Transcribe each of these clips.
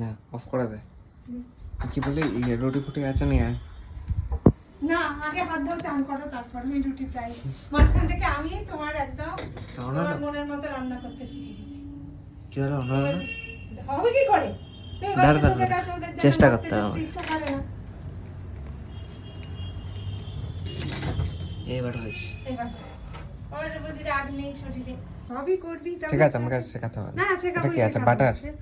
না অফ করে দে। কি বলে রুটি ফুটি আছে নিয়ে আয়। না আগে হাত ধোও, চান করো, তারপর আমি রুটি ফ্রাই। মাঝখান থেকে আমি তোমার একদম তোমার মনের মতো রান্না করতে শিখে গেছি। কি হলো না হবে কি করে? তুমি দাঁড়া বাড়িতে ঢুকে গেছো, ওদের চেষ্টা যেন করতে দেখতে হবে। ইচ্ছা করে না। এইবার হয়েছে। এবার ওর বুঝি রাগ নেই শরীরে। সবই করবি তবে ঠিক আছে, আমাকে শেখাতে হবে। না শেখাবো। এটা কি আছে? বাটার? হ্যাঁ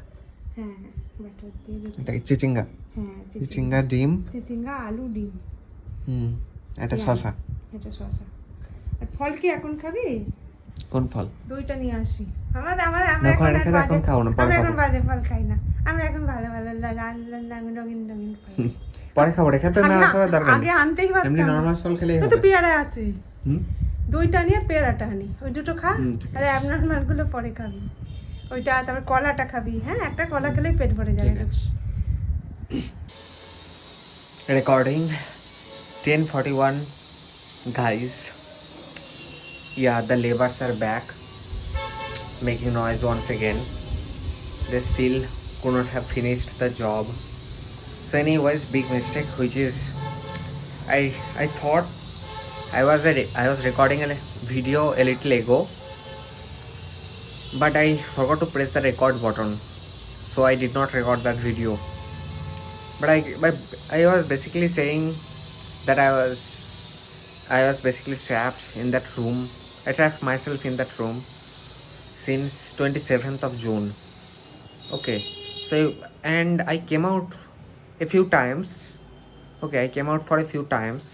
হ্যাঁ, বাটার দিয়ে দিবি। এটা কি চিচিঙ্গা? হ্যাঁ, চিচিঙ্গা, ডিম, চিচিঙ্গা, আলু, ডিম। এটা শসা। এটা শসা। আর ফল কি এখন খাবি? কোন ফল? দুইটা নিয়ে আসি। আমরা আমরা না, আমরা ঘরে এখন রেখে দে, এখন খাবো না, পরে আমরা এখন খাবো। বাজে ফল খাই না। আমরা এখন ভালো ভালো রঙিন রঙিন ফল খাই। পরে খাবো, রেখে তো না আসার দরকার আগে নেই। আনতেই পারতাম। এমনি নরমাল ফল খেলেই তো হবে। পেয়ারা আছে। হুম, দুইটা নিয়ে পেয়ারাটা আনি, ওই দুটো খা। ঠিক আরে আছে। অ্যাবনর্মাল গুলো পরে খাবি। ওইটা তারপর কলাটা খাবি। হ্যাঁ, একটা কলা খেলেই পেট ভরে যাবে। ঠিক আছে। Recording 10:41, guys. Yeah, the laborers are back, making noise once again. They still could not have finished the job. So anyways, big mistake, which is I thought I was recording a video a little ago, but I forgot to press the record button, so I did not record that video. But I was basically saying that I was basically trapped in that room. I trapped myself in that room since 27th of June. Okay, so and I came out a few times. Okay, I came out for a few times,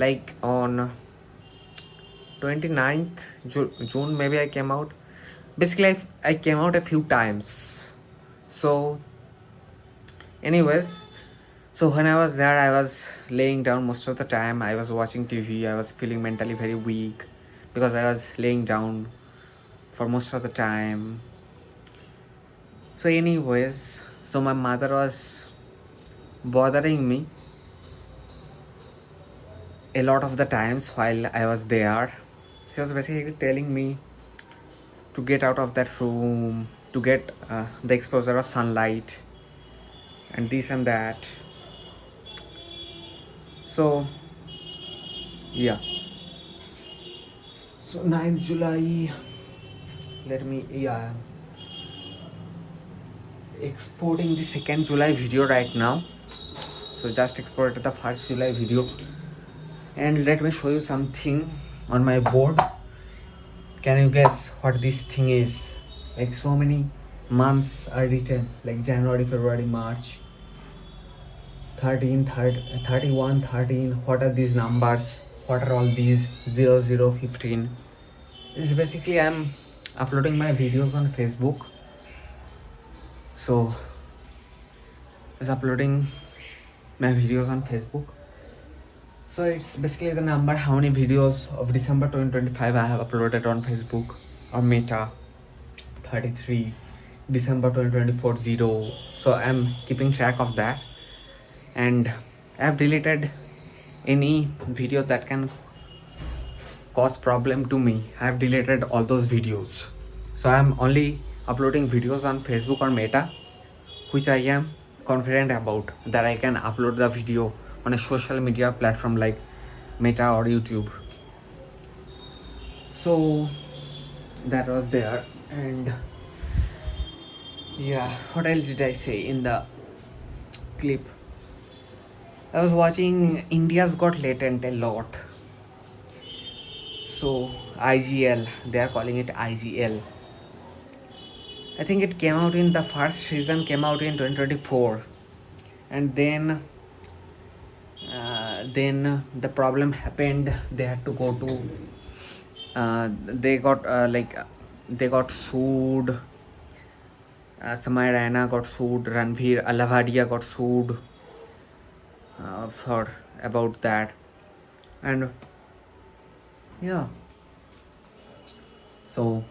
like on 29th June maybe I came out. Basically, I came out a few times. So, anyways, so when I was there, I was laying down most of the time. I was watching TV. I was feeling mentally very weak because I was laying down for most of the time. So, anyways, so my mother was bothering me a lot of the times while I was there. She was basically telling me to get out of that room, to get the exposure of sunlight, and this and that. So, yeah. So 9th July, let me, yeah, exporting the 2nd July video right now. So just exported the 1st July video, and let me show you something on my board. Can you guess what this thing is? Like so many months are written, like January, February, March, 13, 31, 13. What are these numbers? What are all these 00, 15? It's basically I'm uploading my videos on Facebook. So it's uploading my videos on Facebook. So it's basically the number how many videos of December 2025 I have uploaded on Facebook or Meta. 33 December 2024 0. So I'm keeping track of that, and I've deleted any video that can cause problem to me. I've deleted all those videos, so I'm only uploading videos on Facebook or Meta, which I am confident about that I can upload the video on a social media platform like Meta or YouTube. So that was there. And yeah, what else did I say in the clip? I was watching India's Got Latent a lot. So IGL, they are calling it IGL. I think it came out in the first season, came out in 2024, and then the problem happened. They had to go to they got sued. Samay Raina got sued. Ranveer Alavadia got sued for about that, and yeah. So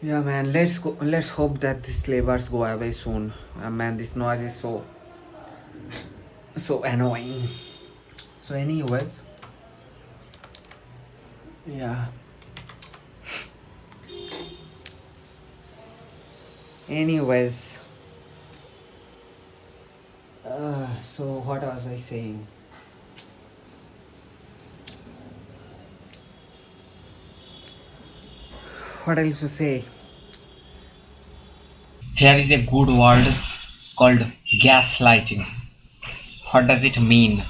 yeah, man. Let's go. Let's hope that these labors go away soon. Man, this noise is so annoying. So, anyways, yeah. Anyways, so what was I saying? What else to say? Here is a good word called gaslighting. What does it mean?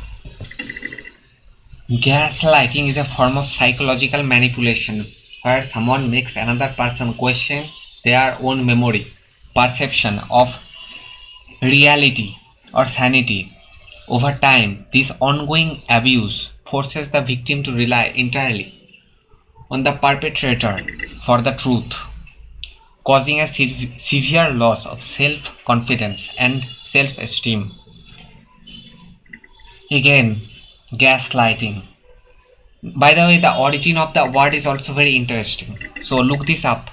Gaslighting is a form of psychological manipulation where someone makes another person question their own memory, perception of reality, or sanity. Over time, this ongoing abuse forces the victim to rely entirely on the perpetrator for the truth, causing a severe loss of self confidence and self esteem. Again, gaslighting. By the way, the origin of the word is also very interesting. So, look this up.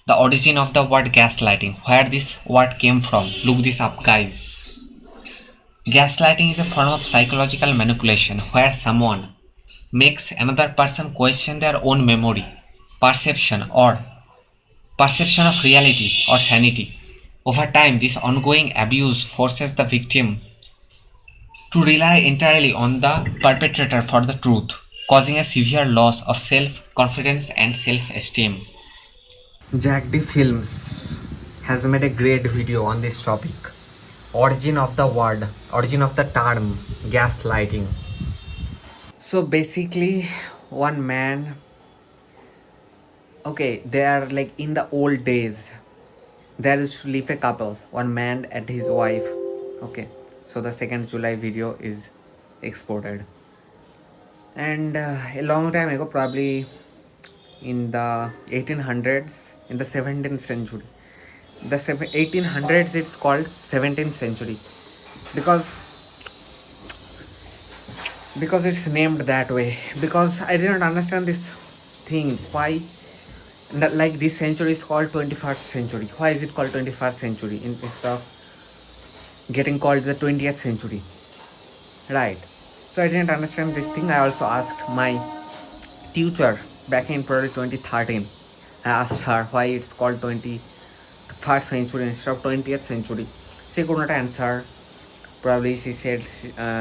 The origin of the word gaslighting, where this word came from. Look this up, guys. Gaslighting is a form of psychological manipulation where someone makes another person question their own memory, perception, or perception of reality or sanity. Over time, this ongoing abuse forces the victim to rely entirely on the perpetrator for the truth, causing a severe loss of self confidence and self esteem. Jack D Films has made a great video on this topic. Origin of the word, origin of the term gaslighting. So basically, one man, okay, they are like in the old days, there used to live a couple, one man and his wife. Okay, so the 2nd July video is exported. And a long time ago, probably in the 1800s, in the 17th century, the 1800s, it's called 17th century because it's named that way, because I didn't understand this thing, why like this century is called 21st century. Why is it called 21st century instead of getting called the 20th century, right? So I didn't understand this thing. I also asked my teacher back in probably 2013. I asked her why it's called 21st century instead of 20th century. She could not answer. Probably she said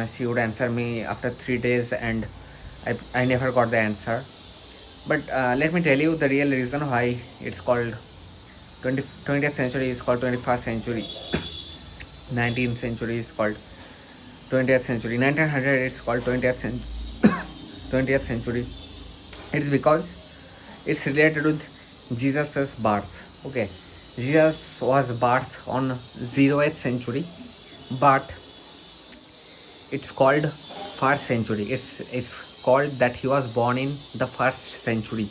she would answer me after 3 days, and I never got the answer. But let me tell you the real reason why it's called 20th century is called 21st century. 19th century is called 20th century. 1900 is called 20th century. It's because it's related with Jesus' birth. Okay, Jesus was birthed on 0th century, but it's called first century. It's called that he was born in the first century.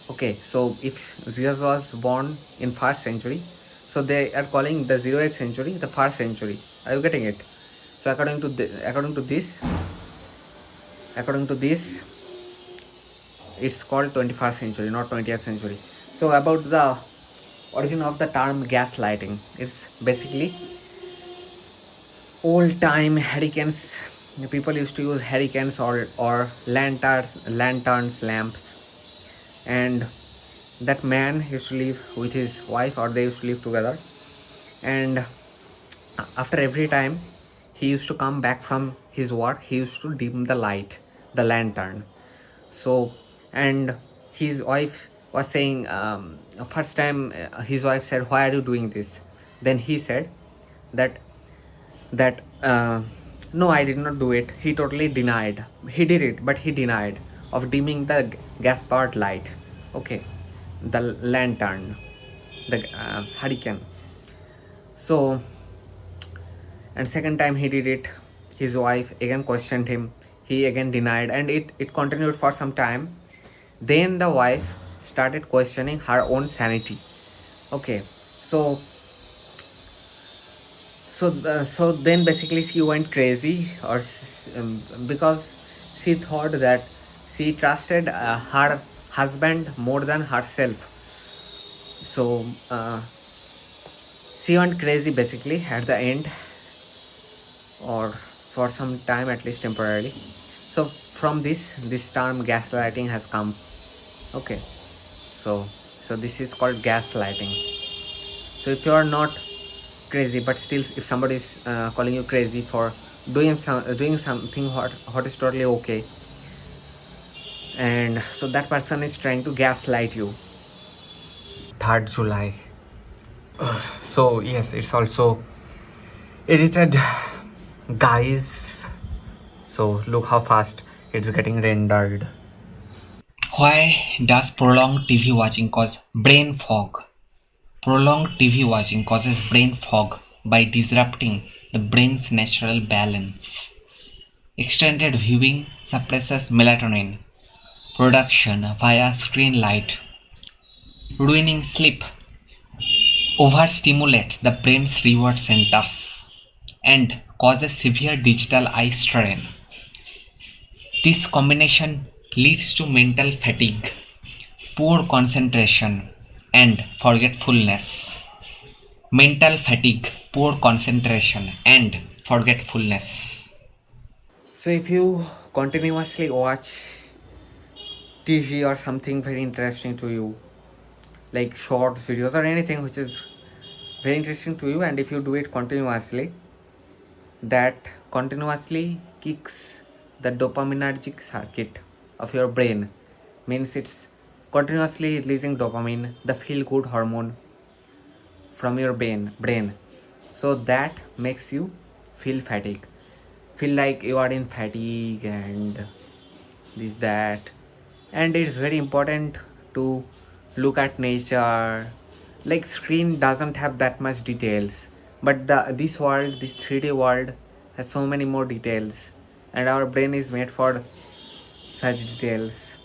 Okay, so if Jesus was born in first century, so they are calling the 0th century the first century. Are you getting it? So according to this, it's called 21st century, not 20th century. So about the origin of the term gaslighting, it's basically old time hurricanes. People used to use hurricanes or lanterns, lamps, and that man used to live with his wife, or they used to live together, and after every time he used to come back from his work, he used to dim the light, the lantern. So, and his wife was saying, first time his wife said, why are you doing this? Then he said that no, I did not do it. He totally denied. He did it, but he denied of dimming the gas powered light. Okay, the lantern, the hurricane. So, and second time he did it, his wife again questioned him. He again denied, and it continued for some time. Then the wife started questioning her own sanity. Okay, so then basically she went crazy, or because she thought that she trusted her husband more than herself. So she went crazy basically at the end, or for some time, at least temporarily. So from this term gaslighting has come. Okay, so this is called gaslighting. So if you are not crazy, but still if somebody is calling you crazy for doing something what is totally okay, and so that person is trying to gaslight you. 3rd July. So yes, it's also edited, guys. So look how fast it's getting rendered. Why does prolonged TV watching cause brain fog? Prolonged TV watching causes brain fog by disrupting the brain's natural balance. Extended viewing suppresses melatonin production via screen light, ruining sleep, overstimulates the brain's reward centers, and causes severe digital eye strain. This combination leads to mental fatigue, poor concentration, and forgetfulness. Mental fatigue, poor concentration, and forgetfulness. So, if you continuously watch TV or something very interesting to you, like short videos or anything which is very interesting to you, and if you do it continuously, that continuously kicks the dopaminergic circuit of your brain, means it's continuously releasing dopamine, the feel good hormone from your brain. So that makes you feel like you are in fatigue and this that. And it's very important to look at nature. Like screen doesn't have that much details, but this 3D world has so many more details, and our brain is made for such details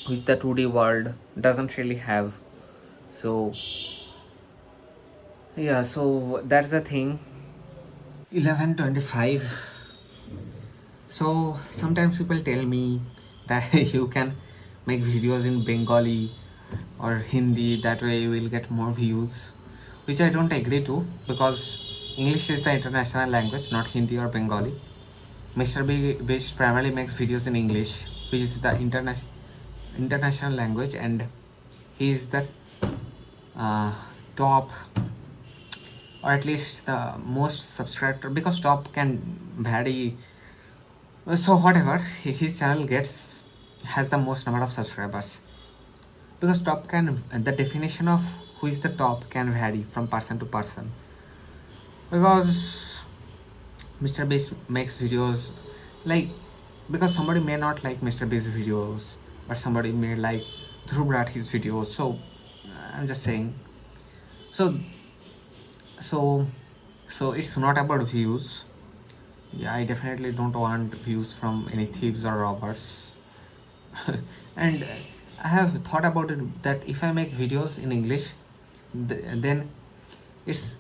which the 2D world doesn't really have. So yeah, so that's the thing. 11:25. So sometimes people tell me that you can make videos in Bengali or Hindi, that way you will get more views, which I don't agree to, because English is the international language, not Hindi or Bengali. Mr. Beast primarily makes videos in English, which is the international language, and he is the top, or at least the most subscriber, because top can vary. So whatever, his channel has the most number of subscribers, because top can, the definition of who is the top can vary from person to person, because Mr. Beast makes videos like, because somebody may not like Mr. Beast's videos, but somebody may like Dhruv Rathi's videos. So I'm just saying. So so so it's not about views. Yeah, I definitely don't want views from any thieves or robbers. And I have thought about it that if I make videos in English, then it's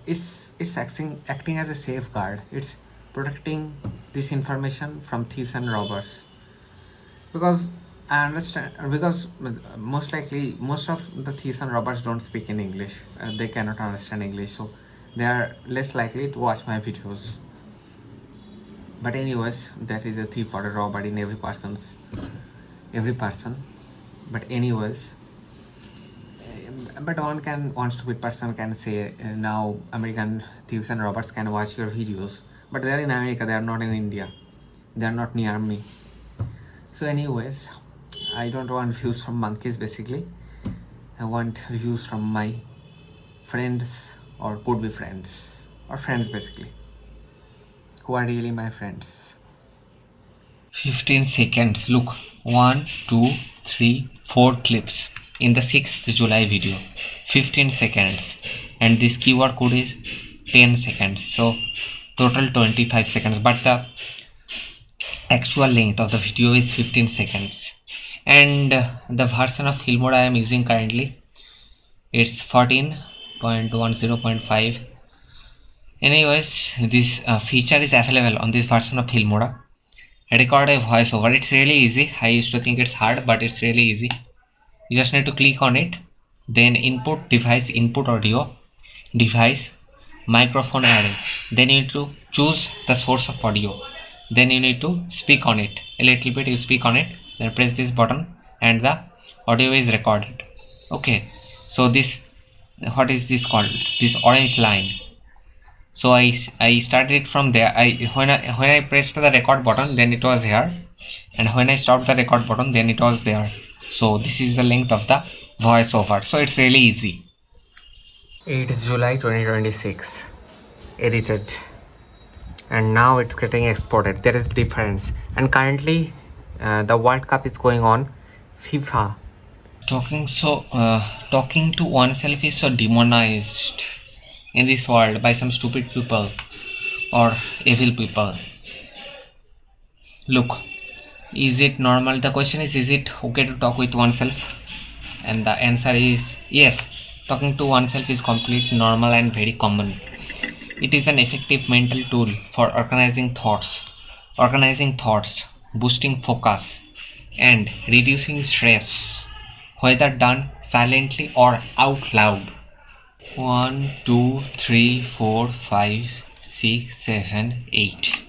acting as a safeguard. It's protecting this information from thieves and robbers, because I understand, because most likely most of the thieves and robbers don't speak in English. They cannot understand English, so they are less likely to watch my videos. But anyways, there is a thief or a robber in every person. But anyways, but one stupid person can say, now American thieves and robbers can watch your videos, but they are in America, they are not in India, they are not near me. So anyways, I don't want views from monkeys. Basically, I want views from my friends, or could be friends, or friends basically, who are really my friends. 15 seconds. Look, 1, 2, 3, 4 clips in the 6th July video. 15 seconds, and this QR code is 10 seconds. So total 25 seconds, but the actual length of the video is 15 seconds. And the version of Filmora I am using currently, it's 14.10.5. Anyways, this feature is available on this version of Filmora. Record a voiceover. It's really easy. I used to think it's hard, but it's really easy. You just need to click on it, then input device, input audio, device, microphone array. Then you need to choose the source of audio. Then you need to speak on it. A little bit you speak on it, then press this button and the audio is recorded. Okay, so this what is this called, this orange line. So I started it from there. When I pressed the record button, then it was here, and when I stopped the record button, then it was there. So this is the length of the voiceover. So it's really easy. 8th July 2026, edited, and now it's getting exported. There is difference, and currently the World Cup is going on, FIFA. Talking to oneself is so demonized in this world by some stupid people or evil people. Look, is it normal? The question is it okay to talk with oneself? And the answer is yes. Talking to oneself is completely normal and very common. It is an effective mental tool for organizing thoughts, boosting focus, and reducing stress, whether done silently or out loud. 1, 2, 3, 4, 5, 6, 7, 8.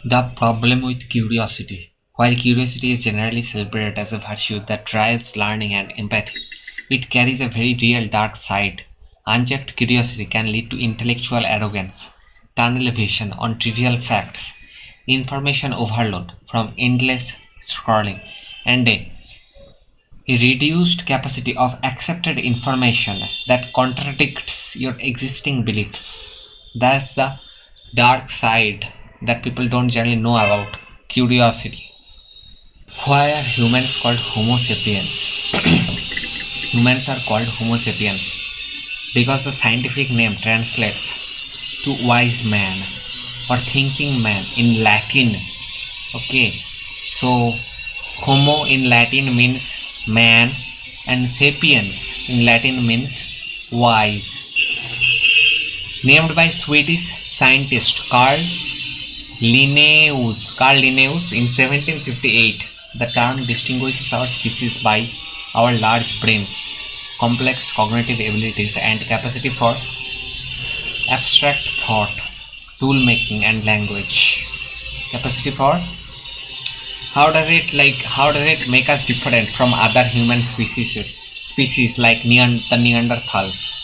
The problem with curiosity. While curiosity is generally celebrated as a virtue that drives learning and empathy, it carries a very real dark side. Unchecked curiosity can lead to intellectual arrogance, tunnel vision on trivial facts, information overload from endless scrolling, and a reduced capacity of accepted information that contradicts your existing beliefs. That's the dark side that people don't generally know about curiosity. Why are humans called Homo sapiens? Humans are called Homo sapiens because the scientific name translates to wise man or thinking man in Latin. Okay, so Homo in Latin means man and sapiens in Latin means wise. Named by Swedish scientist Carl Linnaeus in 1758. The term distinguishes our species by our large brains, complex cognitive abilities, and capacity for abstract thought, tool making, and language. Capacity for how does it make us different from other human species like the Neanderthals?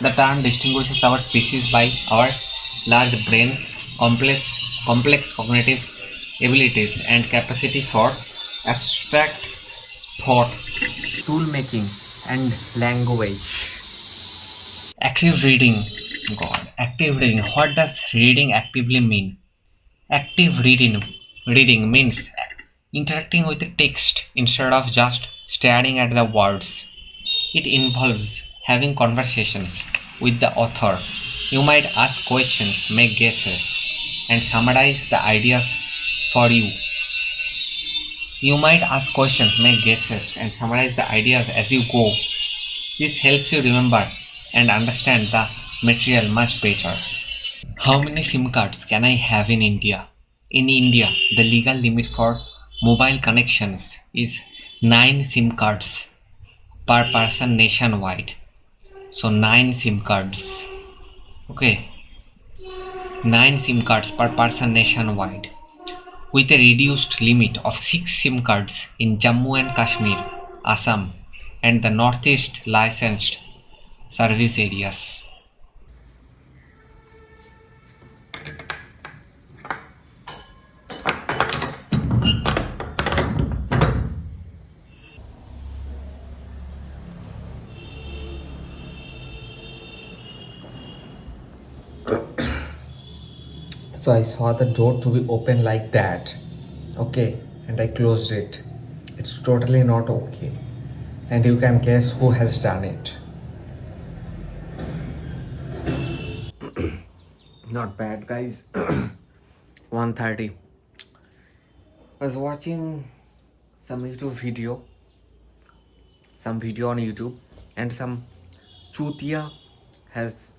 The term distinguishes our species by our large brains, complex cognitive abilities, and capacity for abstract thought, tool making, and language. Active reading. God, active reading. What does reading actively mean? Active reading means interacting with the text instead of just staring at the words. It involves having conversations with the author. You might ask questions, make guesses, and summarize the ideas for you. As you go. This helps you remember and understand the material much better. How many SIM cards can I have in India? In India, the legal limit for mobile connections is 9 SIM cards per person nationwide. So 9 SIM cards. Okay. 9 SIM cards per person nationwide, with a reduced limit of 6 SIM cards in Jammu and Kashmir, Assam, and the Northeast licensed service areas. So I saw the door to be open like that. Okay, and I closed it. It's totally not okay. And you can guess who has done it. Not bad, guys. 1:30. I was watching some video on YouTube, and some chutia has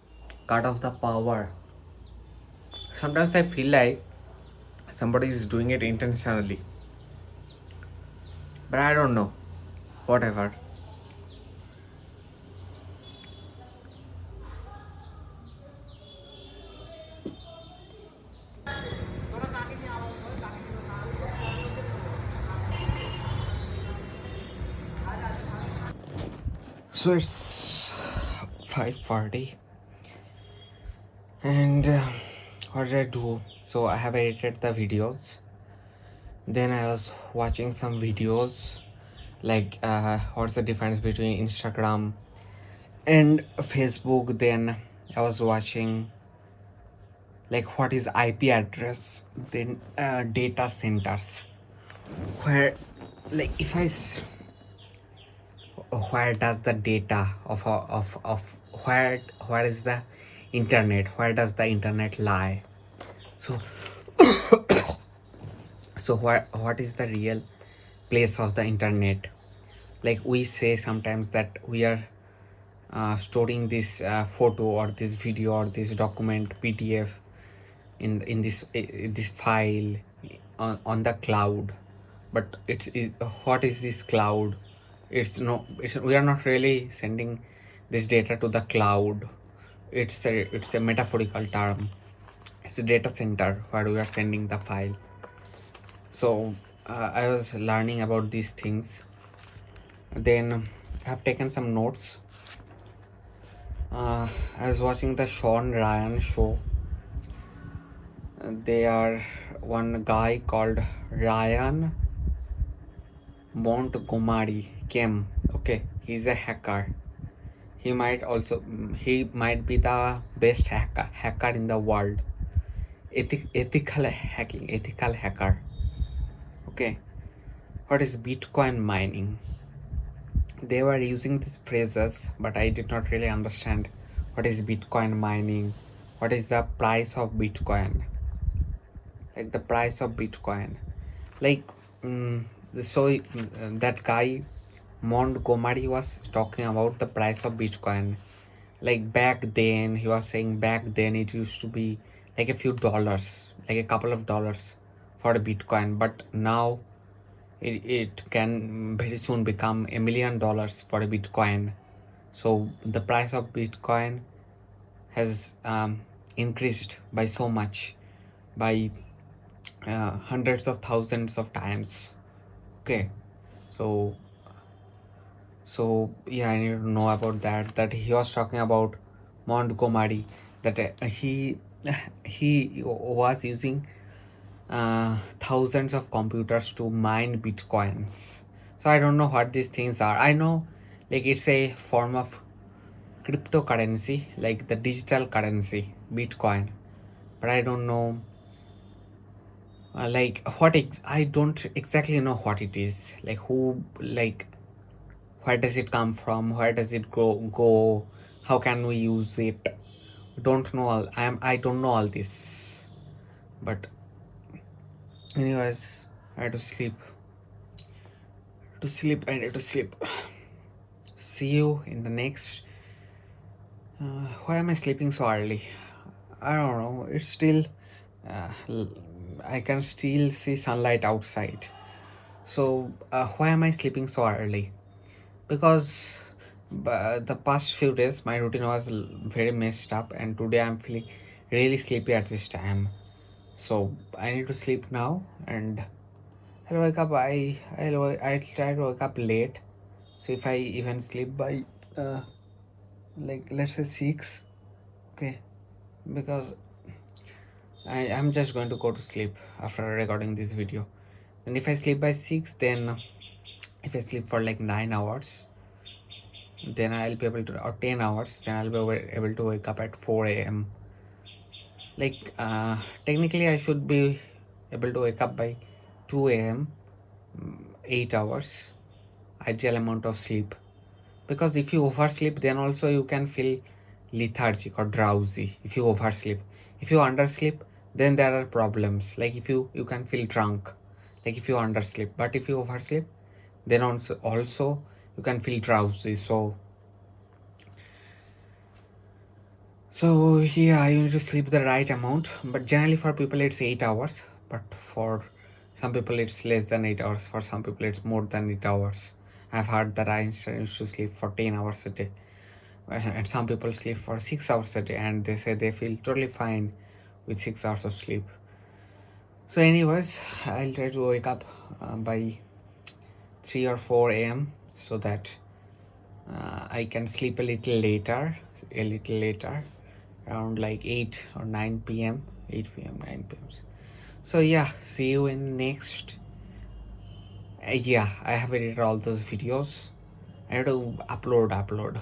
cut off the power. Sometimes I feel like somebody is doing it intentionally, but I don't know. Whatever. So it's 5:40, and what did I do? So I have edited the videos. Then I was watching some videos like what's the difference between Instagram and Facebook. Then I was watching like what is IP address, then data centers, where like if where does the data of where is the internet, where does the internet lie? So so what is the real place of the internet? Like we say sometimes that we are storing this photo or this video or this document PDF in this file on the cloud, but what is this cloud? We are not really sending this data to the cloud. It's a metaphorical term. It's a data center where we are sending the file. So I was learning about these things. Then I have taken some notes. I was watching the Sean Ryan show. They are one guy called Ryan Montgomery came. Okay, he's a hacker. He might be the best hacker in the world. Ethical hacker. Okay, what is Bitcoin mining? They were using these phrases, but I did not really understand what is Bitcoin mining. What is the price of Bitcoin? Like the price of Bitcoin. Like that guy Montgomery was talking about the price of Bitcoin. Like back then, he was saying back then it used to be like a few dollars, like a couple of dollars for a Bitcoin, but now it can very soon become $1 million for a Bitcoin. So the price of Bitcoin has increased by so much, by hundreds of thousands of times. Okay, so yeah, I need to know about that he was talking about Montgomery, that he was using thousands of computers to mine Bitcoins. So I don't know what these things are. I know like it's a form of cryptocurrency, like the digital currency Bitcoin, but I don't know like I don't exactly know what it is, like who, like where does it come from, where does it go, how can we use it? Don't know all I don't know all this. But anyways, I had to sleep. I need to sleep. See you in the next why am I sleeping so early? I don't know, it's still I can still see sunlight outside. So why am I sleeping so early? Because the past few days my routine was very messed up, and today I'm feeling really sleepy at this time. So I need to sleep now, and I'll wake up. I try to wake up late. So if I even sleep by like let's say 6, okay, because I'm just going to go to sleep after recording this video. And if I sleep by 6, then if I sleep for like 9 hours, then I'll be able to, or 10 hours, then I'll be able to wake up at 4 a.m. Like technically I should be able to wake up by 2 a.m. 8 hours, ideal amount of sleep. Because if you oversleep, then also you can feel lethargic or drowsy if you oversleep. If you undersleep, then there are problems, like if you can feel drunk, like if you undersleep. But if you oversleep, then also you can feel drowsy. So yeah, you need to sleep the right amount. But generally for people it's 8 hours, but for some people it's less than 8 hours, for some people it's more than 8 hours. I've heard that Einstein used to sleep for 10 hours a day, and some people sleep for 6 hours a day, and they say they feel totally fine with 6 hours of sleep. So anyways, I'll try to wake up by 3 or 4 a.m. so that I can sleep a little later, around like 8 or 9 p.m. 8 p.m. 9 p.m. So yeah, see you in next. Yeah, I have edited all those videos. I have to upload.